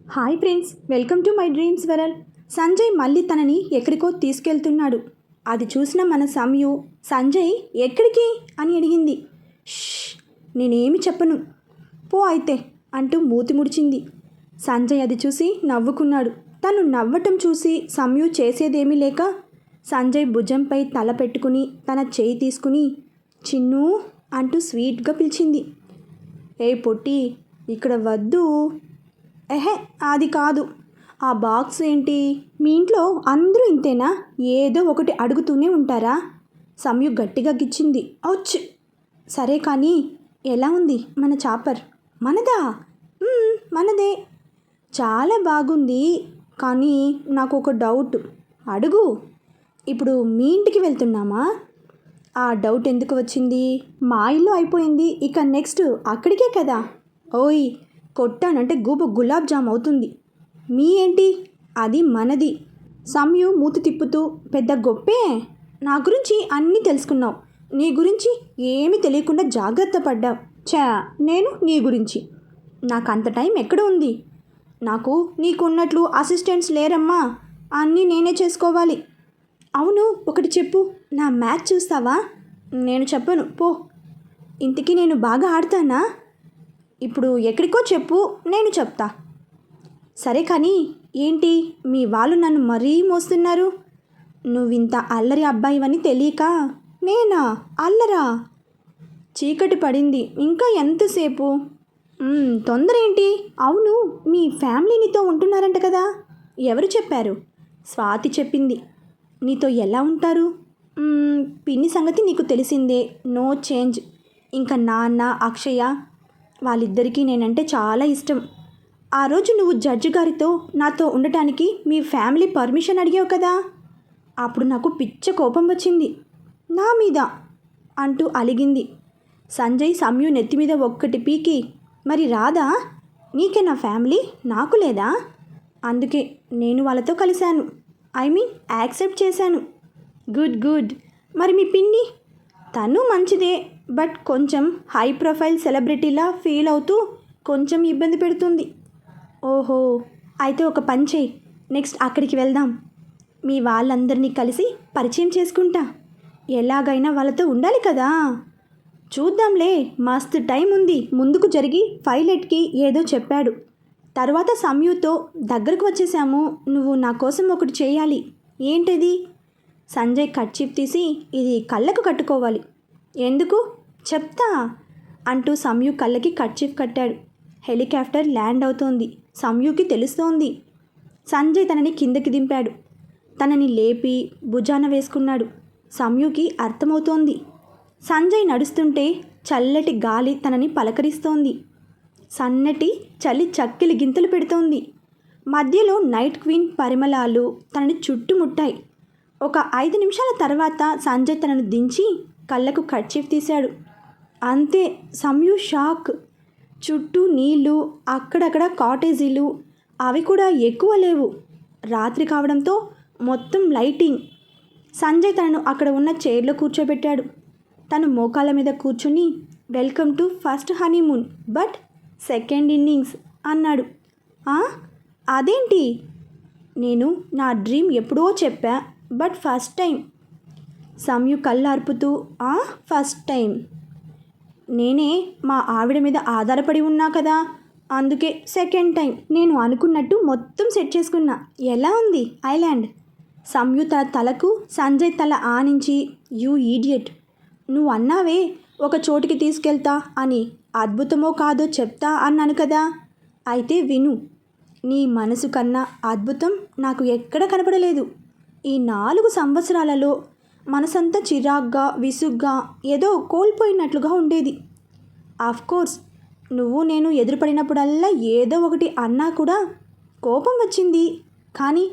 Hi friends, welcome to my dreams world. Sanjay మళ్ళీ తనని ఎక్కడికో తీసుకెళ్తున్నాడు. అది చూసిన మన సంయు, సంజయ్ ఎక్కడికి అని అడిగింది. ష్, నేనేమి చెప్పను, పో అయితే అంటూ మూతి ముడిచింది. సంజయ్ అది చూసి నవ్వుకున్నాడు. తను నవ్వటం చూసి సంయు చేసేదేమీ లేక సంజయ్ భుజంపై తల పెట్టుకుని తన చేయి తీసుకుని చిన్ను అంటూ స్వీట్గా పిలిచింది. ఏ పొట్టి, ఇక్కడ వద్దు. ఎహే, అది కాదు. ఆ బాక్స్ ఏంటి? మీ ఇంట్లో అందరూ ఇంతేనా? ఏదో ఒకటి అడుగుతూనే ఉంటారా? సంయు గట్టిగా గిచ్చింది. ఔచ్. సరే కానీ ఎలా ఉంది మన చాపర్? మనదా? మనదే. చాలా బాగుంది. కానీ నాకు ఒక డౌట్. అడుగు. ఇప్పుడు మీ ఇంటికి వెళ్తున్నామా? ఆ డౌట్ ఎందుకు వచ్చింది? మా ఇల్లు అయిపోయింది, ఇక నెక్స్ట్ అక్కడికే కదా. ఓయ్, కొట్టానంటే గూబ గులాబ్ జామ్ అవుతుంది. మీ ఏంటి? అది మనది. సంయు మూతి తిప్పుతూ, పెద్ద గొప్పే. నా గురించి అన్నీ తెలుసుకున్నావు. నీ గురించి ఏమీ తెలియకుండా జాగ్రత్త పడ్డావు. నేను నీ గురించి నాకు అంత టైం ఎక్కడ ఉంది? నాకు నీకున్నట్లు అసిస్టెంట్స్ లేరమ్మా. అన్నీ నేనే చేసుకోవాలి. అవును, ఒకటి చెప్పు, నా మ్యాచ్ చూస్తావా? నేను చెప్పను, పో. ఇంతకీ నేను బాగా ఆడతానా? ఇప్పుడు ఎక్కడికో చెప్పు, నేను చెప్తా. సరే కానీ ఏంటి మీ వాళ్ళు నన్ను మరీ మోస్తున్నారు? నువ్వింత అల్లరి అబ్బాయివని తెలియక. నేనా అల్లరా? చీకటి పడింది, ఇంకా ఎంతసేపు? తొందర ఏంటి? అవును, మీ ఫ్యామిలీ నీతో ఉంటున్నారంట కదా. ఎవరు చెప్పారు? స్వాతి చెప్పింది. నీతో ఎలా ఉంటారు? పిన్ని సంగతి నీకు తెలిసిందే, నో చేంజ్. ఇంకా నాన్న, అక్షయ వాళ్ళిద్దరికీ నేనంటే చాలా ఇష్టం. ఆ రోజు నువ్వు జడ్జి గారితో నాతో ఉండటానికి మీ ఫ్యామిలీ పర్మిషన్ అడిగావు కదా. అప్పుడు నాకు పిచ్చ కోపం వచ్చింది నా మీద అంటూ అలిగింది. సంజయ్ సంయు నెత్తి మీద ఒక్కటి పీకి, మరి రాదా? నీకే నా ఫ్యామిలీ, నాకు లేదా? అందుకే నేను వాళ్ళతో కలిశాను. యాక్సెప్ట్ చేశాను. Good good. మరి మీ పిన్ని? తను మంచిదే, బట్ కొంచెం హై ప్రొఫైల్ సెలబ్రిటీలా ఫీల్ అవుతూ కొంచెం ఇబ్బంది పెడుతుంది. ఓహో, అయితే ఒక పని చేయి, నెక్స్ట్ అక్కడికి వెళ్దాం. మీ వాళ్ళందరినీ కలిసి పరిచయం చేసుకుంటా. ఎలాగైనా వాళ్ళతో ఉండాలి కదా. చూద్దాంలే, మస్తు టైం ఉంది. ముందుకు జరిగి పైలట్కి ఏదో చెప్పాడు. తర్వాత సంయుతో దగ్గరకు వచ్చేసాము. నువ్వు నా కోసం ఒకటి చేయాలి. ఏంటది? సంజయ్ కర్చీఫ్ తీసి, ఇది కళ్ళకు కట్టుకోవాలి. ఎందుకు? చెప్తా అంటూ సంయు కళ్ళకి కర్చీఫ్ కట్టాడు. హెలికాప్టర్ ల్యాండ్ అవుతోంది. సంయుకి తెలుస్తోంది. సంజయ్ తనని కిందకి దింపాడు. తనని లేపి భుజాన వేసుకున్నాడు. సంయుకి అర్థమవుతోంది. సంజయ్ నడుస్తుంటే చల్లటి గాలి తనని పలకరిస్తోంది. సన్నటి చలి చక్కిలి గింతలు పెడుతోంది. మధ్యలో నైట్ క్వీన్ పరిమళాలు తనని చుట్టుముట్టాయి. ఒక 5 నిమిషాల తర్వాత సంజయ్ తనను దించి కళ్ళకు కర్చీఫ్ తీశాడు. అంతే, సంయు షాక్. చుట్టూ నీళ్లు, అక్కడక్కడ కాటేజీలు, అవి కూడా ఎక్కువ లేవు. రాత్రి కావడంతో మొత్తం లైటింగ్. సంజయ్ తనను అక్కడ ఉన్న చైర్లో కూర్చోబెట్టాడు. తను మోకాళ్ళ మీద కూర్చుని, welcome to first honeymoon but second innings అన్నాడు. అదేంటి? నేను నా డ్రీమ్ ఎప్పుడో చెప్పా, బట్ ఫస్ట్ టైం. సంయు కళ్ళార్పుతూ, ఫస్ట్ టైం. నేనే మా ఆవిడ మీద ఆధారపడి ఉన్నా కదా, అందుకే సెకండ్ టైం. నేను అనుకున్నట్టు మొత్తం సెట్ చేసుకున్నా. ఎలా ఉంది ఐలాండ్? సంయు తన తలకు సంజయ్ తల ఆనించి, యూ ఈడియట్, నువ్వు అన్నావే ఒక చోటికి తీసుకెళ్తా అని. అద్భుతమో కాదో చెప్తా అన్నాను కదా. అయితే విను. నీ మనసు కన్నా అద్భుతం నాకు ఎక్కడ కనపడలేదు. ఈ 4 సంవత్సరాలలో మనసంతా చిరాగ్గా, విసుగ్గా, ఏదో కోల్పోయినట్లుగా ఉండేది. ఆఫ్కోర్స్ నువ్వు నేను ఎదురుపడినప్పుడల్లా ఏదో ఒకటి అన్నా కూడా కోపం వచ్చింది. కానీ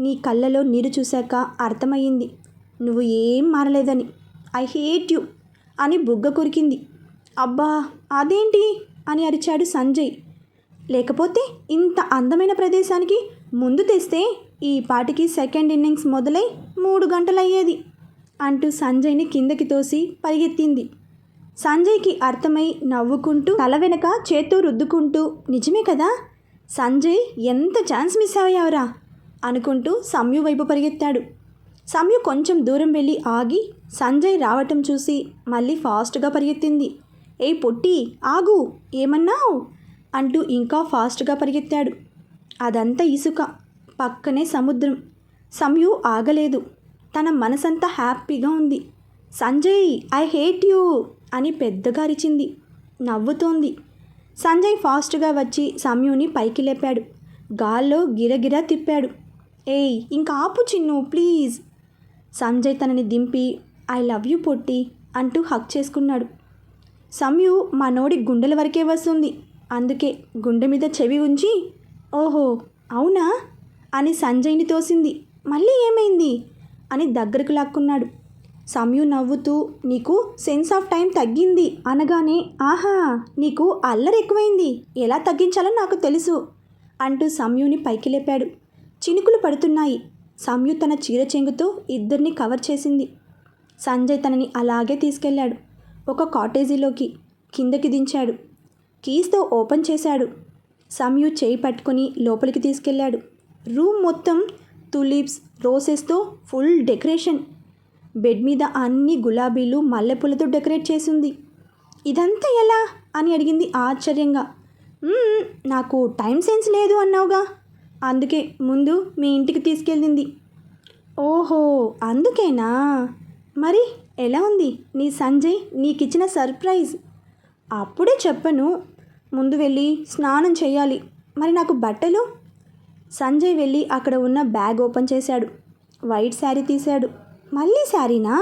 నీ కళ్ళలో నీరు చూశాక అర్థమయ్యింది నువ్వు ఏం మారలేదని. ఐ హేట్ యు అని బుగ్గ కొరికింది. అబ్బా, అదేంటి అని అరిచాడు సంజయ్. లేకపోతే ఇంత అందమైన ప్రదేశానికి ముందు తెస్తే ఈ పాటికి సెకండ్ ఇన్నింగ్స్ మొదలై 3 గంటలయ్యేది అంటూ సంజయ్ని కిందకి తోసి పరిగెత్తింది. సంజయ్కి అర్థమై నవ్వుకుంటూ తల వెనక చేత్తో రుద్దుకుంటూ, నిజమే కదా, సంజయ్ ఎంత ఛాన్స్ మిస్ అయ్యావురా అనుకుంటూ సమ్యు వైపు పరిగెత్తాడు. సమ్యు కొంచెం దూరం వెళ్ళి ఆగి సంజయ్ రావటం చూసి మళ్ళీ ఫాస్ట్గా పరిగెత్తింది. ఏయ్ పొట్టి ఆగు, ఏమన్నావు అంటూ ఇంకా ఫాస్ట్గా పరిగెత్తాడు. అదంతా ఇసుక, పక్కనే సముద్రం. సమ్యు ఆగలేదు. తన మనసంతా హ్యాపీగా ఉంది. సంజయ్ ఐ హేట్ యూ అని పెద్దగా అరిచింది. నవ్వుతోంది. సంజయ్ ఫాస్ట్గా వచ్చి సమ్యుని పైకి లేపాడు. గాల్లో గిరగిరా తిప్పాడు. ఏయ్ ఇంకా ఆపు చిన్ను ప్లీజ్. సంజయ్ తనని దింపి ఐ లవ్ యూ పొట్టి అంటూ హక్ చేసుకున్నాడు. సమ్యు మనోడి గుండెల వరకే వస్తుంది. అందుకే గుండె మీద చెవి ఉంచి ఓహో అవునా అని సంజయ్ని తోసింది. మళ్ళీ ఏమైంది అని దగ్గరకు లాక్కున్నాడు. సమ్యు నవ్వుతూ నీకు సెన్స్ ఆఫ్ టైం తగ్గింది అనగానే ఆహా నీకు అల్లరి ఎక్కువైంది, ఎలా తగ్గించాలో నాకు తెలుసు అంటూ సమ్యుని పైకి లేపాడు. చినుకులు పడుతున్నాయి. సమ్యు తన చీర చెంగుతో ఇద్దరిని కవర్ చేసింది. సంజయ్ తనని అలాగే తీసుకెళ్లాడు. ఒక కాటేజీలోకి కిందకి దించాడు. కీస్తో ఓపెన్ చేశాడు. సమ్యు చేయి పట్టుకొని లోపలికి తీసుకెళ్లాడు. రూమ్ మొత్తం తులిప్స్ రోసెస్తో ఫుల్ డెకరేషన్. బెడ్ మీద అన్ని గులాబీలు మల్లెపూలతో డెకరేట్ చేసింది. ఇదంతా ఎలా అని అడిగింది ఆశ్చర్యంగా. నాకు టైం సెన్స్ లేదు అన్నావుగా, అందుకే ముందు మీ ఇంటికి తీసుకెళ్ళింది. ఓహో అందుకేనా, మరి ఎలా ఉంది నీ సంజయ్ నీకిచ్చిన సర్ప్రైజ్? అప్పుడే చెప్పను, ముందు వెళ్ళి స్నానం చేయాలి. మరి నాకు బట్టలు? సంజయ్ వెళ్ళి అక్కడ ఉన్న బ్యాగ్ ఓపెన్ చేశాడు. వైట్ శారీ తీశాడు. మళ్ళీ శారీనా?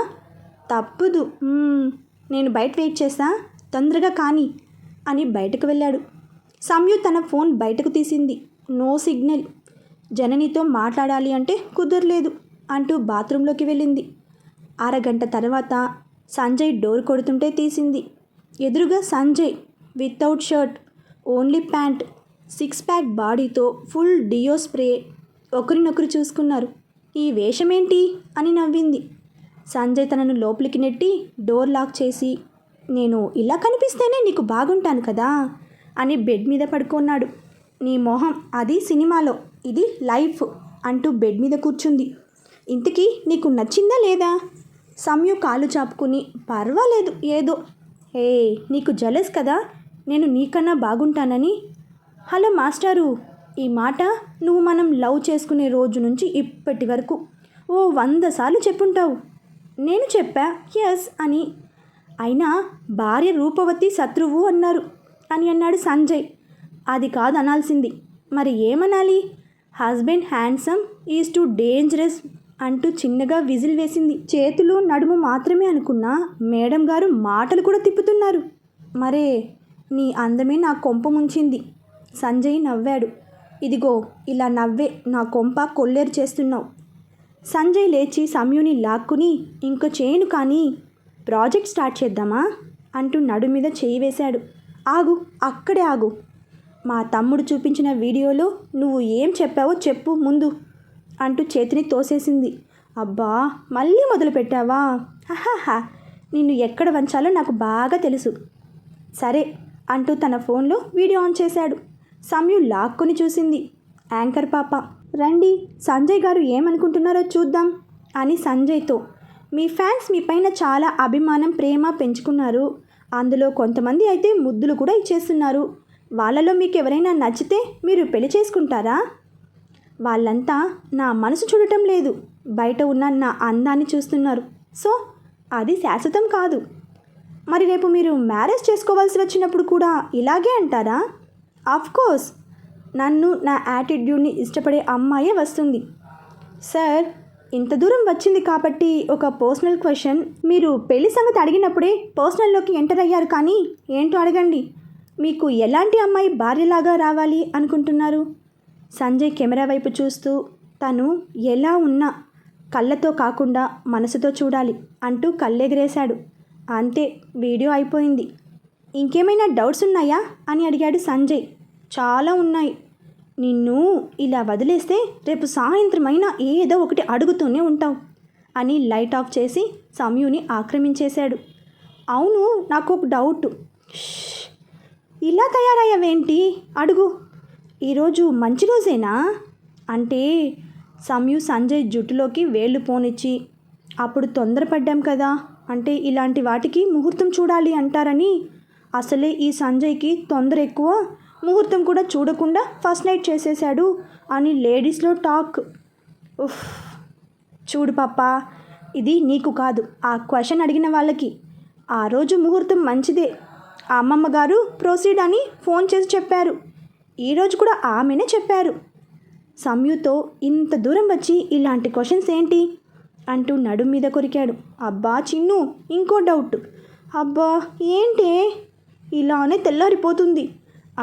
తప్పదు, నేను బయట వెయిట్ చేస్తా, తొందరగా కానీ అని బయటకు వెళ్ళాడు. సమ్యు తన ఫోన్ బయటకు తీసింది. No signal. జననితో మాట్లాడాలి అంటే కుదరలేదు అంటూ బాత్రూంలోకి వెళ్ళింది. అరగంట తర్వాత సంజయ్ డోర్ కొడుతుంటే తీసింది. ఎదురుగా Sanjay without shirt, only pant, 6 pack బాడీతో ఫుల్ డియో స్ప్రే. ఒకరినొకరు చూసుకున్నారు. ఈ వేషమేంటి అని నవ్వింది. సంజయ్ తనను లోపలికి నెట్టి డోర్ లాక్ చేసి నేను ఇలా కనిపిస్తేనే నీకు బాగుంటాను కదా అని బెడ్ మీద పడుకున్నాడు. నీ మొహం అది సినిమాలో, ఇది లైఫ్ అంటూ బెడ్ మీద కూర్చుంది. ఇంతకీ నీకు నచ్చిందా లేదా? సమ్యు కాలు చాపుకుని పర్వాలేదు ఏదో. ఏ నీకు జలస్ కదా నేను నీకన్నా బాగుంటానని? హలో మాస్టారు, ఈ మాట నువ్వు మనం లవ్ చేసుకునే రోజు నుంచి ఇప్పటి వరకు ఓ 100 సార్లు చెప్పుంటావు. నేను చెప్పా ఎస్ అని. అయినా భార్య రూపవతి శత్రువు అన్నారు అని అన్నాడు సంజయ్. అది కాదు అనాల్సింది. మరి ఏమనాలి? Husband handsome is to dangerous అంటూ చిన్నగా విజిల్ వేసింది. చేతులు నడుము మాత్రమే అనుకున్నా మేడం గారు మాటలు కూడా తిప్పుతున్నారు. మరే నీ అందమే నా కొంప ముంచింది. సంజయ్ నవ్వాడు. ఇదిగో ఇలా నవ్వే నా కొంప కొల్లేరు చేస్తున్నావు. సంజయ్ లేచి సమ్యుని లాక్కుని ఇంకో చేయను కానీ ప్రాజెక్ట్ స్టార్ట్ చేద్దామా అంటూ నడు మీద చేయి వేశాడు. ఆగు, అక్కడే ఆగు. మా తమ్ముడు చూపించిన వీడియోలో నువ్వు ఏం చెప్పావో చెప్పు ముందు అంటూ చేతిని తోసేసింది. అబ్బా మళ్ళీ మొదలు పెట్టావా? హహా, నిన్ను ఎక్కడ వంచాలో నాకు బాగా తెలుసు. సరే అంటూ తన ఫోన్లో వీడియో ఆన్ చేశాడు. సమ్యు లాక్కొని చూసింది. యాంకర్ పాప, రండి సంజయ్ గారు ఏమనుకుంటున్నారో చూద్దాం అని సంజయ్తో. మీ ఫ్యాన్స్ మీ పైన చాలా అభిమానం ప్రేమ పెంచుకున్నారు. అందులో కొంతమంది అయితే ముద్దులు కూడా ఇచ్చేస్తున్నారు. వాళ్ళలో మీకు ఎవరైనా నచ్చితే మీరు పెళ్లి చేసుకుంటారా? వాళ్ళంతా నా మనసు చూడటం లేదు, బయట ఉన్న నా అందాన్ని చూస్తున్నారు. సో అది శాశ్వతం కాదు. మరి రేపు మీరు మ్యారేజ్ చేసుకోవాల్సి వచ్చినప్పుడు కూడా ఇలాగే అంటారా? ఆఫ్కోర్స్ నన్ను నా యాటిట్యూడ్ని ఇష్టపడే అమ్మాయే వస్తుంది. సార్ ఇంత దూరం వచ్చింది కాబట్టి ఒక పర్సనల్ క్వశ్చన్. మీరు పెళ్లి సంగతి అడిగినప్పుడే పర్సనల్లోకి ఎంటర్ అయ్యారు కానీ ఏంటో అడగండి. మీకు ఎలాంటి అమ్మాయి భార్యలాగా రావాలి అనుకుంటున్నారు? సంజయ్ కెమెరా వైపు చూస్తూ తను ఎలా ఉన్నా కళ్ళతో కాకుండా మనసుతో చూడాలి అంటూ కళ్ళెగిరేశాడు. అంతే, వీడియో అయిపోయింది. ఇంకేమైనా డౌట్స్ ఉన్నాయా అని అడిగాడు సంజయ్. చాలా ఉన్నాయి. నిన్ను ఇలా వదిలేస్తే రేపు సాయంత్రమైనా ఏదో ఒకటి అడుగుతూనే ఉంటావు అని లైట్ ఆఫ్ చేసి సమ్యుని ఆక్రమించేశాడు. అవును నాకు ఒక డౌట్. ఇలా తయారయ్యావేంటి? అడుగు. ఈరోజు మంచి రోజేనా అంటే సంయు సంజయ్ జుట్టులోకి వేళ్ళు పోనిచ్చి అప్పుడు తొందరపడ్డాం కదా అంటే ఇలాంటి వాటికి ముహూర్తం చూడాలి అంటారని అసలే ఈ సంజయ్కి తొందర ఎక్కువ ముహూర్తం కూడా చూడకుండా ఫస్ట్ నైట్ చేసేశాడు అని లేడీస్లో టాక్. ఉఫ్ చూడు పాప ఇది నీకు కాదు ఆ క్వశ్చన్ అడిగిన వాళ్ళకి. ఆ రోజు ముహూర్తం మంచిదే ఆ అమ్మమ్మ గారు ప్రొసీడ్ అని ఫోన్ చేసి చెప్పారు. ఈరోజు కూడా ఆమెనే చెప్పారు. సంయుతో ఇంత దూరం వచ్చి ఇలాంటి క్వశ్చన్స్ ఏంటి అంటూ నడుం మీద కొరికాడు. అబ్బా చిన్ను ఇంకో డౌట్. అబ్బా ఏంటే ఇలానే తెల్లారిపోతుంది.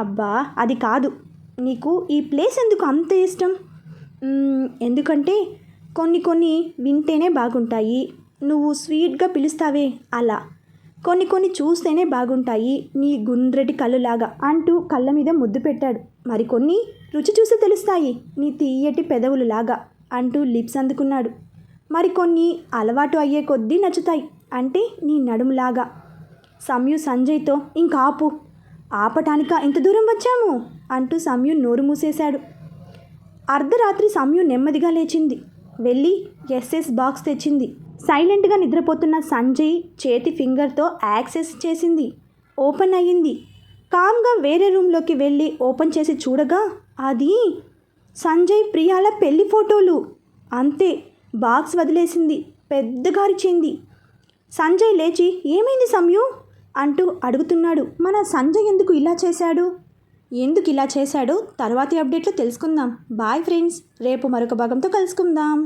అబ్బా అది కాదు నీకు ఈ ప్లేస్ ఎందుకు అంత ఇష్టం? ఎందుకంటే కొన్ని వింటేనే బాగుంటాయి. నువ్వు స్వీట్గా పిలుస్తావే అలా. కొన్ని చూస్తేనే బాగుంటాయి నీ గుండ్రటి కళ్ళులాగా అంటూ కళ్ళ మీద ముద్దు పెట్టాడు. మరికొన్ని రుచి చూసి తెలుస్తాయి నీ తీయటి పెదవులులాగా అంటూ లిప్స్ అందుకున్నాడు. మరికొన్ని అలవాటు అయ్యే కొద్దీ నచ్చుతాయి అంటే నీ నడుములాగా. సంయు సంజయ్తో ఇంకా ఆపటానిక ఇంత దూరం వచ్చాము అంటూ సంయు నోరు మూసేశాడు. అర్ధరాత్రి సంయు నెమ్మదిగా లేచింది. వెళ్ళి ఎస్ఎస్ బాక్స్ తెచ్చింది. సైలెంట్గా నిద్రపోతున్న సంజయ్ చేతి ఫింగర్తో యాక్సెస్ చేసింది. ఓపెన్ అయ్యింది. కామ్గా వేరే రూమ్లోకి వెళ్ళి ఓపెన్ చేసి చూడగా అది సంజయ్ ప్రియాల పెళ్లి ఫోటోలు. అంతే బాక్స్ వదిలేసింది. పెద్దగా అరిచింది. సంజయ్ లేచి ఏమైంది సంయు అంటూ అడుగుతున్నాడు. మన సంజయ్ ఎందుకు ఇలా చేశాడో తర్వాతి అప్డేట్లో తెలుసుకుందాం. బాయ్ ఫ్రెండ్స్, రేపు మరొక భాగంతో కలుసుకుందాం.